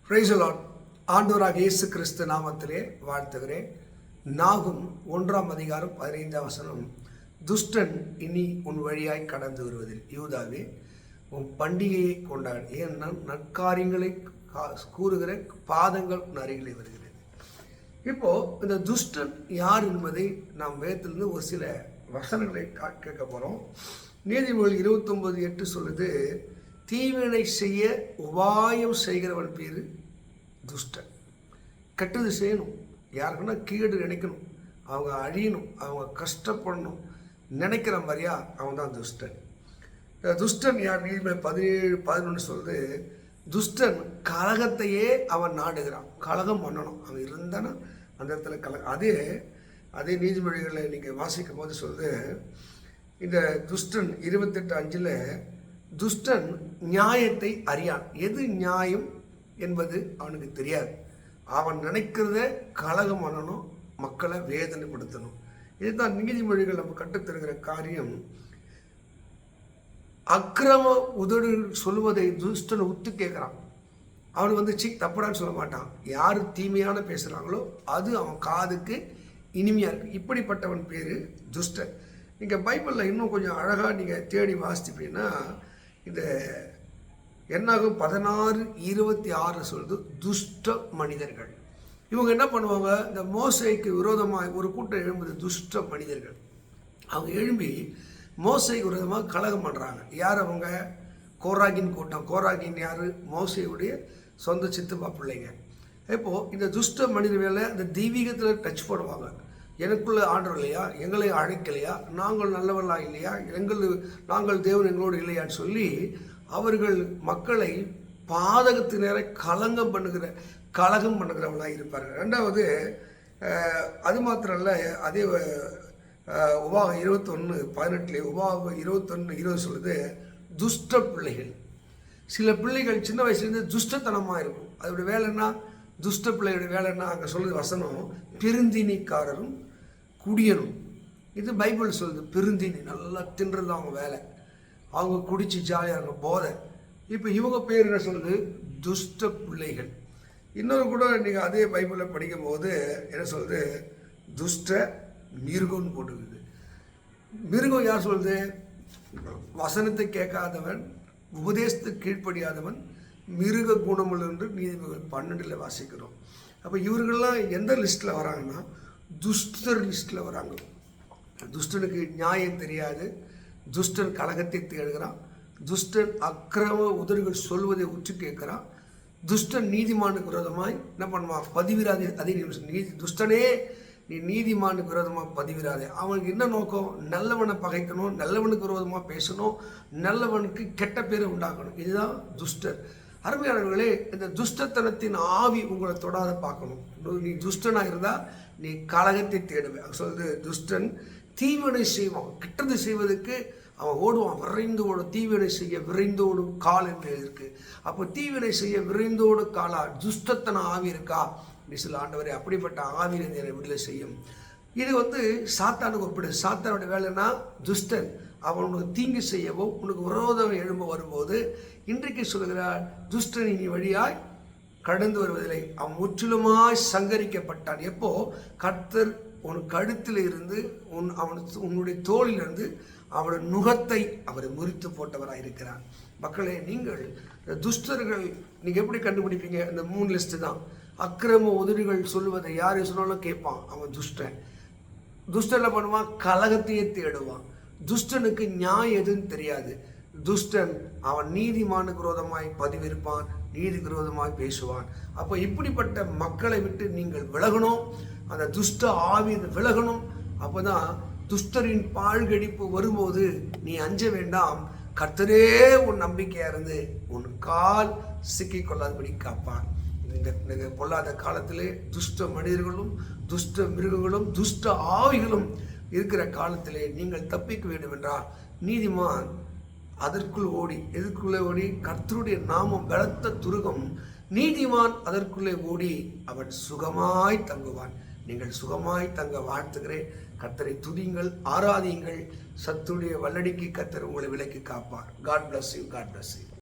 Praise the Lord. ஆண்டவராகிய இயேசு கிறிஸ்து நாமத்திலே வாழ்த்துகிறேன். நாகும் 1ஆம் அதிகாரம் 15ஆம் வசனம். துஷ்டன் இனி உன் வழியாய் கடந்து வருவதில் யூதாவே உன் பண்டிகையை கொண்டாடு, ஏன்னா நற்காரியங்களை கூறுகிற பாதங்கள் உன் அருகிலே வருகிறது. இப்போ இந்த துஷ்டன் யார் என்பதை நாம் வேதத்திலிருந்து ஒரு சில வசனங்களை கேட்க போகிறோம். நீதிமொழி 29:8 சொல்லுது, தீவினை செய்ய உபாயம் செய்கிறவன் பேர் துஷ்டன். கெட்டது செய்யணும், யாருக்குன்னா கீடு நினைக்கணும், அவங்க அழியணும், அவங்க கஷ்டப்படணும் நினைக்கிற மாதிரியா அவன் தான் துஷ்டன். துஷ்டன் யார்? நீதிமொழி 17:11 சொல்லுது, துஷ்டன் கலகத்தையே அவன் நாடுகிறான். கலகம் பண்ணணும், அவன் இருந்தானா அந்த இடத்துல கலகம். அதே நீதிமொழிகளை நீங்கள் வாசிக்கும் போது சொல்லுது, இந்த துஷ்டன் 28:5 துஷ்டன் நியாயத்தை அறியான். எது நியாயம் என்பது அவனுக்கு தெரியாது. அவன் நினைக்கிறத கலகம் பண்ணணும், மக்களை வேதனைப்படுத்தணும். இதுதான் நீதிமொழிகள் நம்ம கற்றுத்தருகிற காரியம். அக்கிரம உதடு சொல்லுவதை துஷ்டன் உத்து கேட்குறான். அவன் தப்படான்னு சொல்ல மாட்டான். யார் தீமையான பேசுகிறாங்களோ அது அவன் காதுக்கு இனிமையாக இருக்கு. இப்படிப்பட்டவன் பேர் துஷ்டன். நீங்கள் பைபிளில் இன்னும் கொஞ்சம் அழகாக நீங்கள் தேடி வாசிப்பீங்கன்னா, இந்த என்னாகும் 16:26 சொல்லுது, துஷ்ட மனிதர்கள். இவங்க என்ன பண்ணுவாங்க, இந்த மோசேக்கு விரோதமாக ஒரு கூட்டம் எழும்புது, துஷ்ட மனிதர்கள். அவங்க எழும்பி மோசேக்கு விரோதமாக கலகம் பண்ணுறாங்க. யார் அவங்க? கோராகின் கூட்டம். கோராகின் யார்? மோசேயுடைய சொந்த சித்தப்பா பிள்ளைங்க. இப்போது இந்த துஷ்ட மனித வேலை இந்த தெய்வீகத்தில் டச் பண்ணுவாங்க. எனக்குள்ள ஆண்டவர் இல்லையா, எங்களை அழைக்கலையா, நாங்கள் நல்லவர்களா இல்லையா, நாங்கள் தேவன் எங்களோடு இல்லையான்னு சொல்லி அவர்கள் மக்களை பாதகத்தினர கலகம் பண்ணுகிறவர்களாக இருப்பார்கள். ரெண்டாவது, அது மாத்திரம் இல்லை, அதே உபாகம் 21:18 உபாகம் 21:20 சொல்லுது, துஷ்ட பிள்ளைகள். சில பிள்ளைகள் சின்ன வயசுலேருந்து துஷ்டத்தனமாக இருக்கும். அதோட வேலைன்னா, துஷ்ட பிள்ளையோட வேலைன்னா அங்கே சொல்லுது வசனம், பெருந்தினிக்காரரும் குடியனும். இது பைபிள் சொல்லுது. பெருந்தினி நல்லா தின்றது அவங்க வேலை, அவங்க குடிச்சு ஜாலியாக இருக்கும், போதை. இப்போ இவங்க பேர் என்ன சொல்லுது? துஷ்ட பிள்ளைகள். இன்னொரு கூட நீங்கள் அதே பைபிளில் படிக்கும் போது என்ன சொல்லுது? துஷ்ட மிருகம்னு போட்டுக்குது. மிருகம் யார் சொல்லுது? வசனத்தை கேட்காதவன், உபதேசத்துக்கு கீழ்ப்படியாதவன் மிருக குணமுள்ள என்று நீதிமொழிகள் 12 வாசிக்கிறோம். அப்போ இவர்கள்லாம் எந்த லிஸ்ட்டில் வராங்கன்னா, துஷ்டர் லிஸ்ட்டில் வராங்க. துஷ்டனுக்கு நியாயம் தெரியாது, துஷ்டன் கலகத்தை தேடுகிறான், துஷ்டன் அக்கிரம உதடுகள் சொல்வதை உற்று கேட்கிறான், துஷ்டன் நீதிமானுக்கு விரோதமாய் என்ன பண்ணுவான்? பதிவிராதே. அதே துஷ்டனே நீ நீதிமானுக்கு விரோதமாக பதிவிராதே. அவனுக்கு என்ன நோக்கம்? நல்லவனை பகைக்கணும், நல்லவனுக்கு விரோதமாக பேசணும், நல்லவனுக்கு கெட்ட பேரை உண்டாக்கணும். இதுதான் துஷ்டர். அருமையானவர்களே, இந்த துஷ்டத்தனத்தின் ஆவி உங்களை தொடாத பார்க்கணும். நீ துஷ்டனாக இருந்தால் நீ கலகத்தை தேடுவேன் சொல்லுது. துஷ்டன் தீவினை செய்வான், கெட்டது செய்வதற்கு அவன் ஓடுவான், விரைந்து ஓடும். தீவினை செய்ய விரைந்து ஓடும் கால் என்று இருக்கு. அப்போ தீவினை செய்ய விரைந்து ஓடும் காலா துஷ்டத்தன ஆவி இருக்கா? சில ஆண்டவரை அப்படிப்பட்ட ஆவியை விடுதலை செய்யும். இது சாத்தானுக்கு ஒப்பிடு. சாத்தானோட வேலைன்னா துஷ்டன் அவன் உனக்கு தீங்கு செய்யவோ உனக்கு விரோதம் எழும்ப வரும்போது இன்றைக்கு சொல்கிறார், துஷ்டன் இனி வழியாய் கடந்து வருவதில்லை, அவன் முற்றிலுமாய் சங்கரிக்கப்பட்டான். எப்போ? கர்த்தர் உன் கழுத்தில் இருந்து உன்னுடைய தோளிலிருந்து அவருடைய நுகத்தை அவரை முறித்து போட்டவராக இருக்கிறார். மக்களே, நீங்கள் துஷ்டர்கள் நீங்கள் எப்படி கண்டுபிடிப்பீங்க? இந்த 3 லிஸ்ட்டு தான். அக்கிரம உதவிகள் சொல்லுவதை யார் சொன்னாலும் கேட்பான், அவன் துஷ்டன். துஷ்டன் என்ன பண்ணுவான்? கலகத்தையே தேடுவான். துஷ்டனுக்கு நியாயம் எதுன்னு தெரியாது. துஷ்டன் அவன் நீதிமானுக்கு விரோதமாய் பதிவிருப்பான், நீதிக்கு விரோதமாய் பேசுவான். அப்போ இப்படிப்பட்ட மக்களை விட்டு நீங்கள் விலகணும், அந்த துஷ்ட ஆவி விலகணும். அப்போதான் துஷ்டரின் பாழ்கடிப்பு வரும்போது நீ அஞ்ச வேண்டாம், கர்த்தரே உன் நம்பிக்கையாக இருந்து உன் கால் சிக்கி கொள்ளாதபடி காப்பான். இந்த பொல்லாத காலத்திலே துஷ்ட மனிதர்களும் துஷ்ட மிருகங்களும் துஷ்ட ஆவிகளும் இருக்கிற காலத்திலே நீங்கள் தப்பிக்க வேண்டும் என்றால் நீதிமான் எதற்குள்ளே ஓடி? கர்த்தருடைய நாமம் பலத்த துருகம். நீதிமான் அதற்குள்ளே ஓடி அவன் சுகமாய் தங்குவான். நீங்கள் சுகமாய் தங்க வாழ்த்துகிறேன். கர்த்தரை துதியுங்கள், ஆராதியுங்கள். சத்துடைய வல்லடிக்கு கர்த்தர் உங்களை விலக்கி காப்பார். God bless you. God bless you.